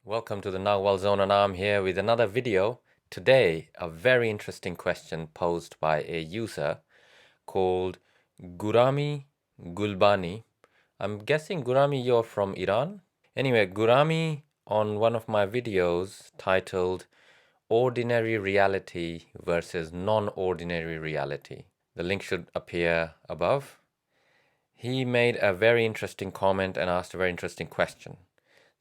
Welcome to the Nagual Zone, Anaam here with another video. Today, a very interesting question posed by a user called Gurami Gulbani. I'm guessing Gurami, you're from Iran? Anyway, Gurami on one of my videos titled Ordinary Reality versus Non-Ordinary Reality. The link should appear above. He made a very interesting comment and asked a very interesting question.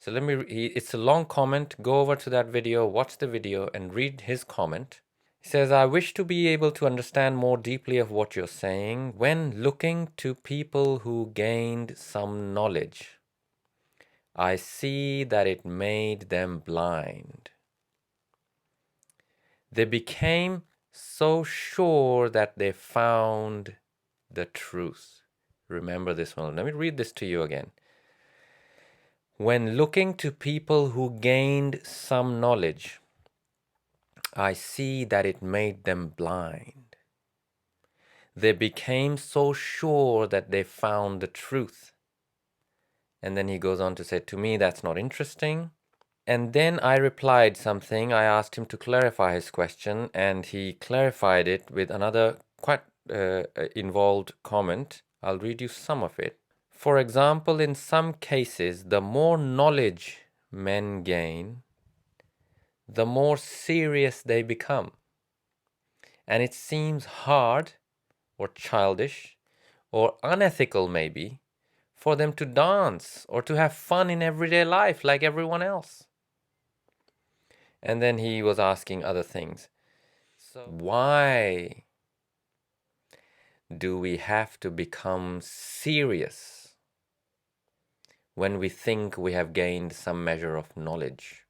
So it's a long comment. Go over to that video, watch the video and read his comment. He says, I wish to be able to understand more deeply of what you're saying when looking to people who gained some knowledge. I see that it made them blind. They became so sure that they found the truth. Remember this one. Let me read this to you again. When looking to people who gained some knowledge, I see that it made them blind. They became so sure that they found the truth. And then he goes on to say, to me, that's not interesting. And then I replied something. I asked him to clarify his question, and he clarified it with another quite involved comment. I'll read you some of it. For example, in some cases, the more knowledge men gain, the more serious they become. And it seems hard or childish or unethical maybe for them to dance or to have fun in everyday life like everyone else. And then he was asking other things. So why do we have to become serious when we think we have gained some measure of knowledge?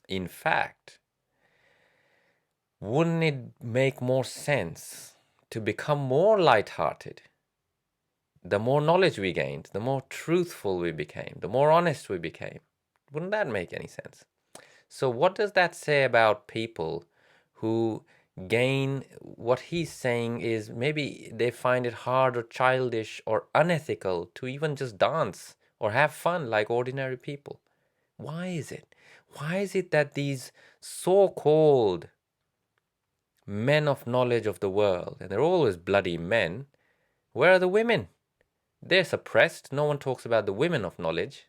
In fact, wouldn't it make more sense to become more light-hearted? The more knowledge we gained, the more truthful we became, the more honest we became. Wouldn't that make any sense? So what does that say about people who gain? What he's saying is maybe they find it hard or childish or unethical to even just dance or have fun like ordinary people. Why is it? Why is it that these so-called men of knowledge of the world, and they're always bloody men, where are the women? They're suppressed. No one talks about the women of knowledge.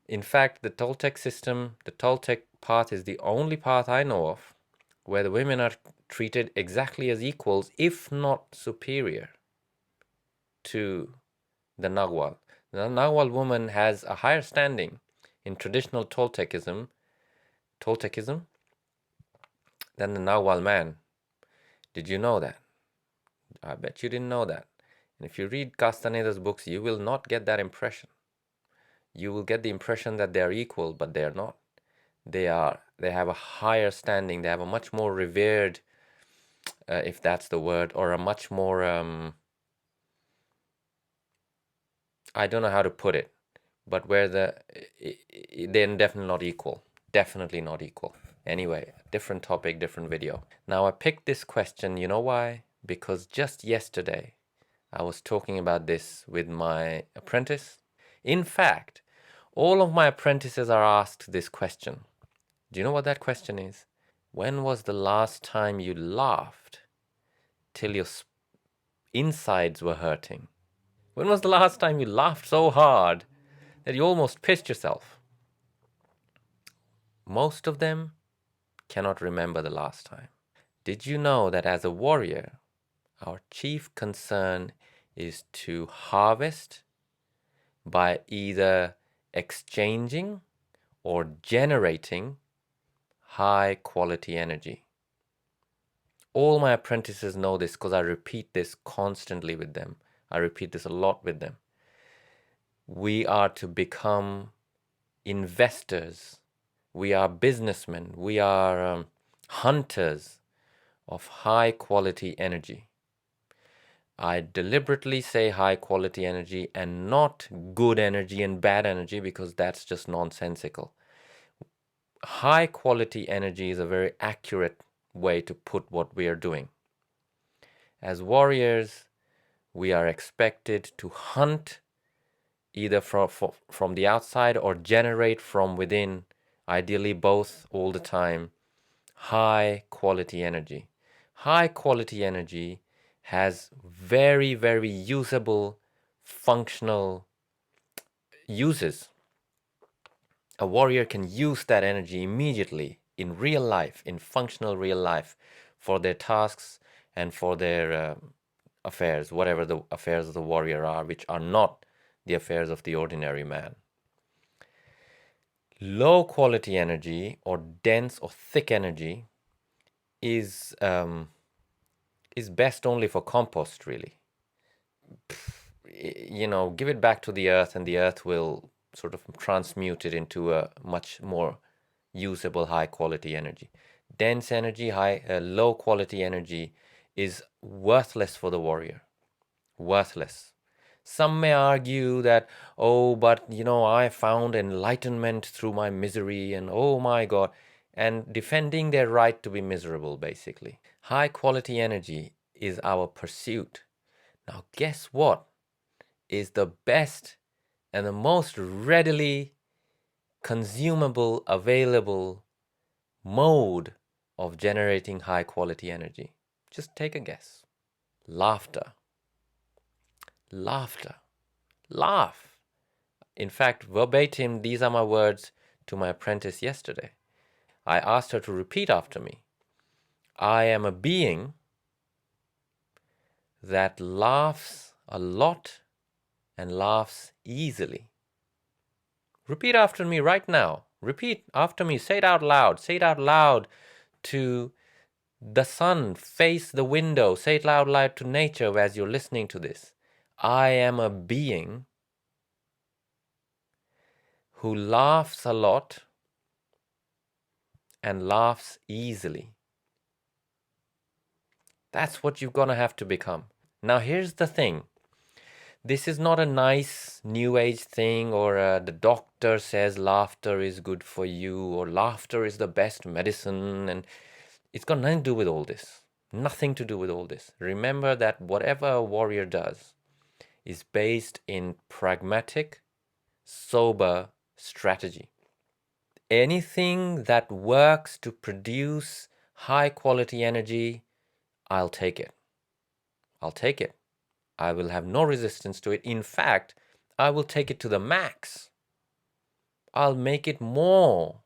In fact, the Toltec system, the Toltec path is the only path I know of where the women are treated exactly as equals, if not superior, to the Nagual. The Nagual woman has a higher standing in traditional Toltecism than the Nagual man. Did you know that? I bet you didn't know that. And if you read Castaneda's books, you will not get that impression. You will get the impression that they are equal, but they are not. They have a higher standing. They have a much more revered, if that's the word, or a much more, I don't know how to put it, but where they're definitely not equal. Definitely not equal. Anyway, different topic, different video. Now I picked this question, you know why? Because just yesterday, I was talking about this with my apprentice. In fact, all of my apprentices are asked this question. Do you know what that question is? When was the last time you laughed till your insides were hurting? When was the last time you laughed so hard that you almost pissed yourself? Most of them cannot remember the last time. Did you know that as a warrior, our chief concern is to harvest by either exchanging or generating high quality energy? All my apprentices know this because I repeat this constantly with them. I repeat this a lot with them. We are to become investors. We are businessmen. We are hunters of high quality energy. I deliberately say high quality energy and not good energy and bad energy because that's just nonsensical. High quality energy is a very accurate way to put what we are doing. As warriors, we are expected to hunt either from the outside or generate from within, ideally both all the time, high quality energy. High quality energy has very, very usable, functional uses. A warrior can use that energy immediately in real life, in functional real life, for their tasks and for their affairs, whatever the affairs of the warrior are, which are not the affairs of the ordinary man. Low quality energy, or dense or thick energy, is best only for compost, really. Give it back to the earth and the earth will sort of transmute it into a much more usable high quality energy. Dense energy, low quality energy is worthless for the warrior. Worthless. Some may argue that, oh, but I found enlightenment through my misery, and oh my God, and defending their right to be miserable, basically. High quality energy is our pursuit. Now, guess what is the best and the most readily consumable, available mode of generating high quality energy? Just take a guess. Laughter. Laughter. Laugh. In fact, verbatim, these are my words to my apprentice yesterday. I asked her to repeat after me. I am a being that laughs a lot and laughs easily. Repeat after me right now. Repeat after me. Say it out loud. Say it out loud to the sun. Face the window. Say it out loud to nature as you're listening to this. I am a being who laughs a lot and laughs easily. That's what you're going to have to become. Now, here's the thing. This is not a nice new age thing, or the doctor says laughter is good for you, or laughter is the best medicine, and it's got nothing to do with all this. Nothing to do with all this. Remember that whatever a warrior does is based in pragmatic, sober strategy. Anything that works to produce high quality energy, I'll take it. I'll take it. I will have no resistance to it. In fact, I will take it to the max. I'll make it more.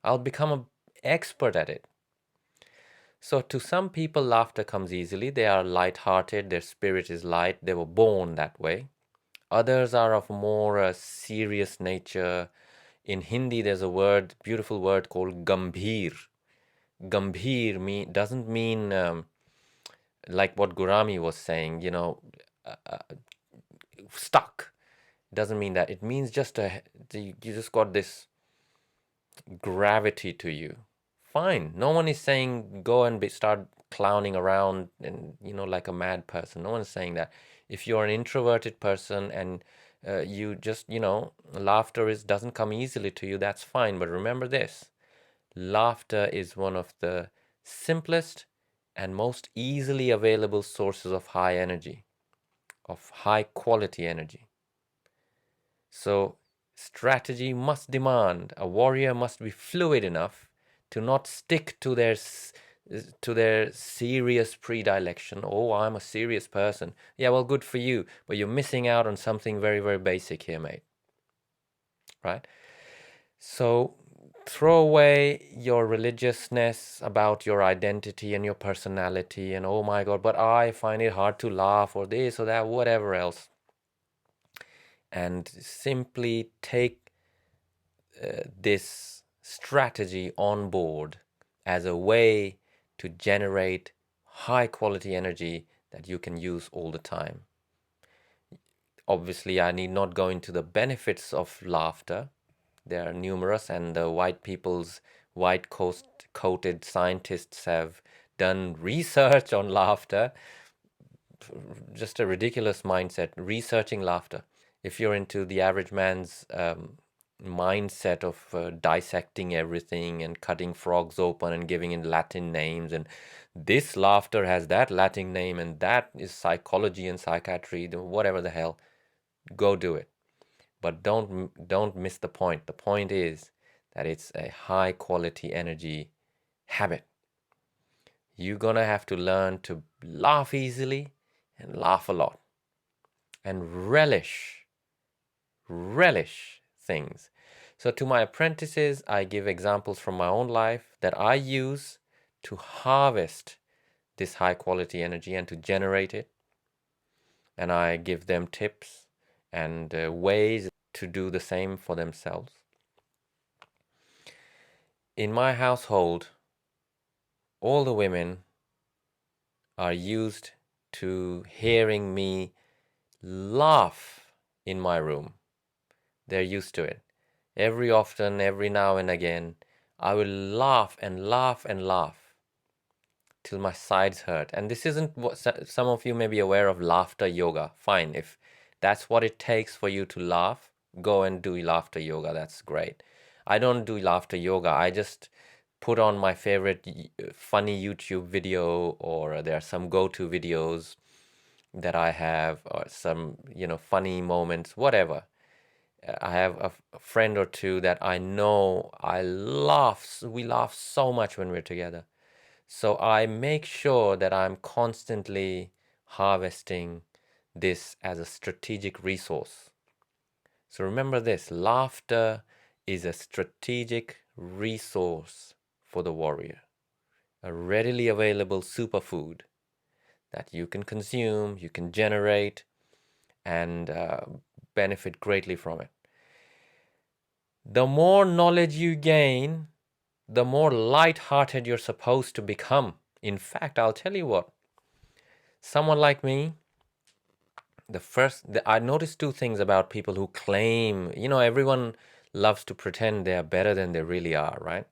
I'll become an expert at it. So to some people, laughter comes easily. They are light-hearted. Their spirit is light. They were born that way. Others are of more serious nature. In Hindi, there's a beautiful word called gambhir. Gambhir doesn't mean like what Gurami was saying, stuck. It doesn't mean that. It means you just got this gravity to you. Fine. No one is saying go and start clowning around and, like a mad person. No one is saying that. If you're an introverted person and you just, laughter doesn't come easily to you, that's fine. But remember this. Laughter is one of the simplest and most easily available sources of high energy, of high quality energy. So strategy must demand, a warrior must be fluid enough to not stick to their serious predilection. Oh, I'm a serious person. Yeah, well, good for you, but you're missing out on something very, very basic here, mate. Right? So throw away your religiousness about your identity and your personality and, oh my God, but I find it hard to laugh, or this or that, whatever else. And simply take this strategy on board as a way to generate high quality energy that you can use all the time. Obviously, I need not go into the benefits of laughter. They are numerous, and the white-coated scientists have done research on laughter. Just a ridiculous mindset, researching laughter. If you're into the average man's mindset of dissecting everything and cutting frogs open and giving it Latin names, and this laughter has that Latin name, and that is psychology and psychiatry, whatever the hell, go do it. But don't miss the point. The point is that it's a high quality energy habit. You're gonna have to learn to laugh easily and laugh a lot and relish things. So to my apprentices, I give examples from my own life that I use to harvest this high quality energy and to generate it. And I give them tips and ways to do the same for themselves. In my household, all the women are used to hearing me laugh in my room. They're used to it. Every now and again, I will laugh and laugh and laugh till my sides hurt. And this isn't what some of you may be aware of, laughter yoga. Fine, if that's what it takes for you to laugh, go and do laughter yoga. That's great. I don't do laughter yoga. I just put on my favorite funny YouTube video, or there are some go-to videos that I have, or some, funny moments, whatever. I have a friend or two that I know we laugh so much when we're together. So I make sure that I'm constantly harvesting this as a strategic resource. So remember this, laughter is a strategic resource for the warrior, a readily available superfood that you can consume, you can generate, and benefit greatly from it. The more knowledge you gain, the more light-hearted you're supposed to become. In fact, I'll tell you what, someone like me, I noticed two things about people who claim, everyone loves to pretend they're better than they really are, right?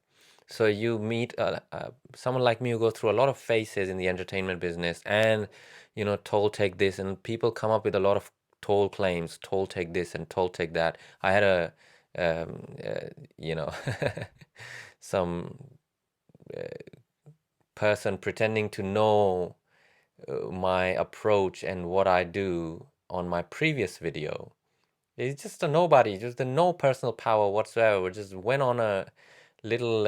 So you meet someone like me who goes through a lot of phases in the entertainment business, and, Toltec this, and people come up with a lot of toll claims, Toltec this and Toltec that. I had some person pretending to know my approach and what I do on my previous video. It's just a nobody, just no personal power whatsoever. Just went on a little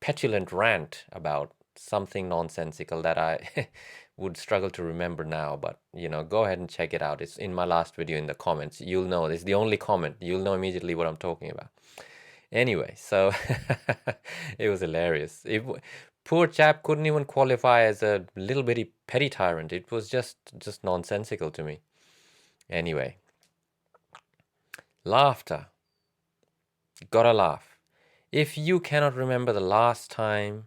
petulant rant about something nonsensical that I would struggle to remember now, but go ahead and check it out. It's in my last video in the comments. You'll know. It's the only comment. You'll know immediately what I'm talking about. Anyway, so it was hilarious. Poor chap couldn't even qualify as a little bitty petty tyrant. It was just nonsensical to me. Anyway, laughter. Gotta laugh. If you cannot remember the last time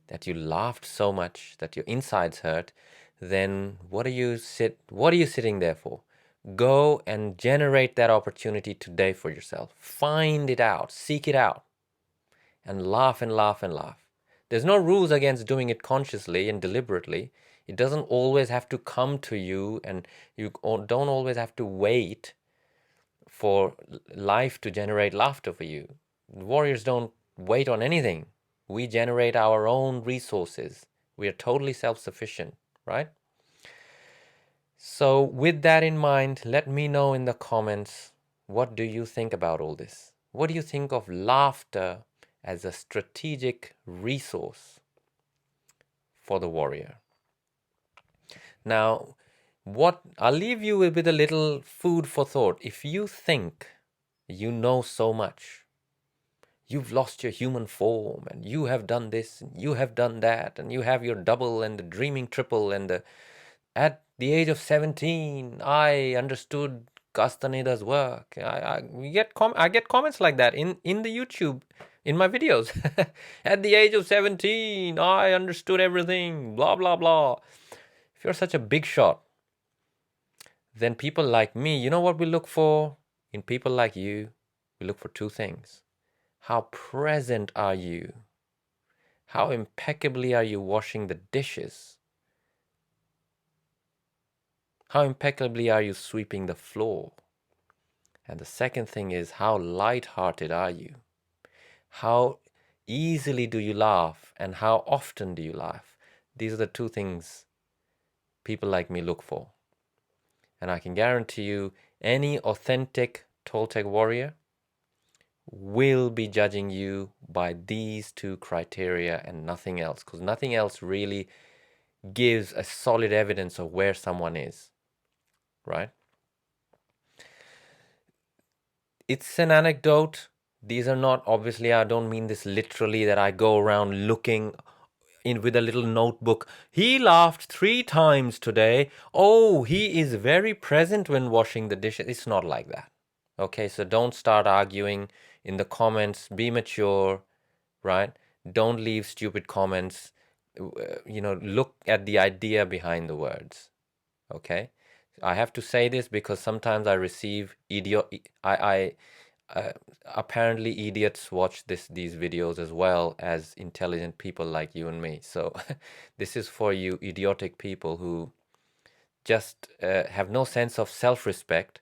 that you laughed so much that your insides hurt, then what are you sitting there for? Go and generate that opportunity today for yourself. Find it out, seek it out, and laugh and laugh and laugh. There's no rules against doing it consciously and deliberately. It doesn't always have to come to you, and you don't always have to wait for life to generate laughter for you. Warriors don't wait on anything. We generate our own resources. We are totally self-sufficient, right? So with that in mind, let me know in the comments, what do you think about all this? What do you think of laughter as a strategic resource for the warrior? Now, I'll leave you with a little food for thought. If you think you know so much, you've lost your human form, and you have done this, and you have done that, and you have your double and the dreaming triple, and at the age of 17, I understood Castaneda's work. I get comments like that in the YouTube, in my videos. At the age of 17, I understood everything, blah, blah, blah. If you're such a big shot, then people like me, you know what we look for in people like you? We look for two things. How present are you? How impeccably are you washing the dishes? How impeccably are you sweeping the floor? And the second thing is, how light-hearted are you? How easily do you laugh, and how often do you laugh? These are the two things people like me look for. And I can guarantee you, any authentic Toltec warrior, will be judging you by these two criteria and nothing else, because nothing else really gives a solid evidence of where someone is, right? It's an anecdote. These are not, obviously, I don't mean this literally, that I go around looking in with a little notebook. He laughed 3 times today. Oh, he is very present when washing the dishes. It's not like that. Okay, so don't start arguing in the comments. Be mature, right? Don't leave stupid comments. Look at the idea behind the words. Okay, I have to say this because sometimes I receive apparently idiots watch these videos as well as intelligent people like you and me. So this is for you idiotic people who just have no sense of self-respect,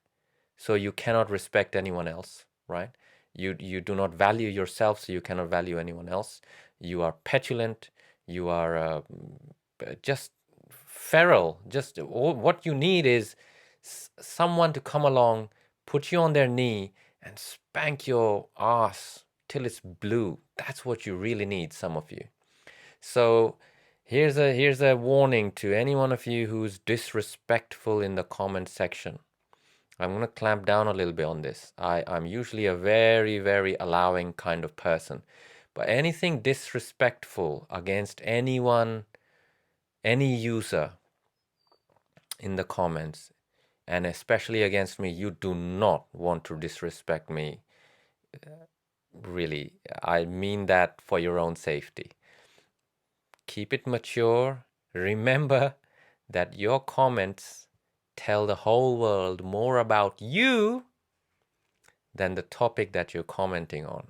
so you cannot respect anyone else, right? You do not value yourself, so you cannot value anyone else. You are petulant. You are just feral. Just what you need is someone to come along, put you on their knee, and spank your ass till it's blue. That's what you really need, some of you. So here's a warning to any one of you who's disrespectful in the comment section. I'm going to clamp down a little bit on this. I'm usually a very, very allowing kind of person. But anything disrespectful against anyone, any user in the comments, and especially against me, you do not want to disrespect me. Really, I mean that for your own safety. Keep it mature. Remember that your comments tell the whole world more about you than the topic that you're commenting on.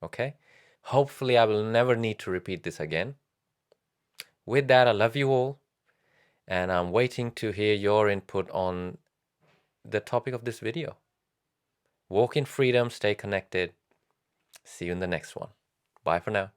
Okay? Hopefully, I will never need to repeat this again. With that, I love you all, and I'm waiting to hear your input on the topic of this video. Walk in freedom, stay connected. See you in the next one. Bye for now.